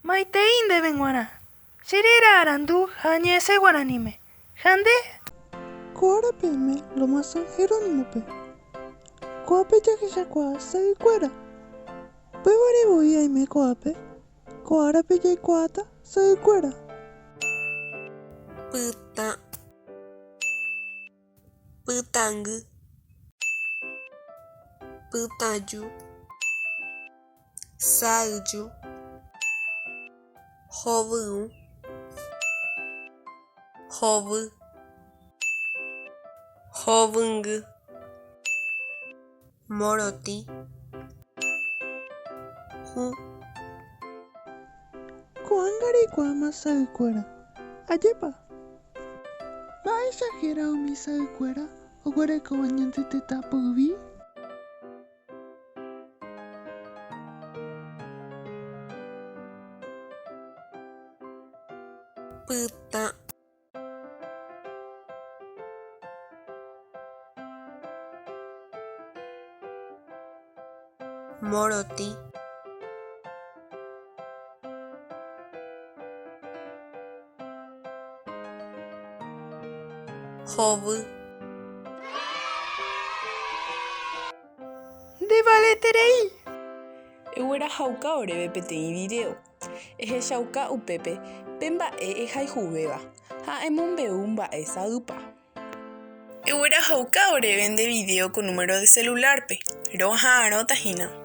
Maiteinde benguara. Sirira arandu hañese guaranime. Jande. Coarapeme lo más San Jerónimo pe. Coape ya que ya coa se cuera. Pebare voy a me coape. Coarape ya coata se cuera. Pyta, pytangy, pytaju, sa'yju, hovyũ, hovy, hovyngy, morotĩ, hũ. Coangari coama se cuera. Ayepa. Va a exagerar mi se cuera. O guare cobañante te tapo vi. Pyta, morotĩ, hovy. De valeterei. Eguerahauka oréve peteĩ video. Ehechauka upépe pe mba'e ehayhuvéva ha emombeu mba'e sa'ýpa. Eguerahauka oréve nde video con número de celularpe. Roha'ãrõtahína.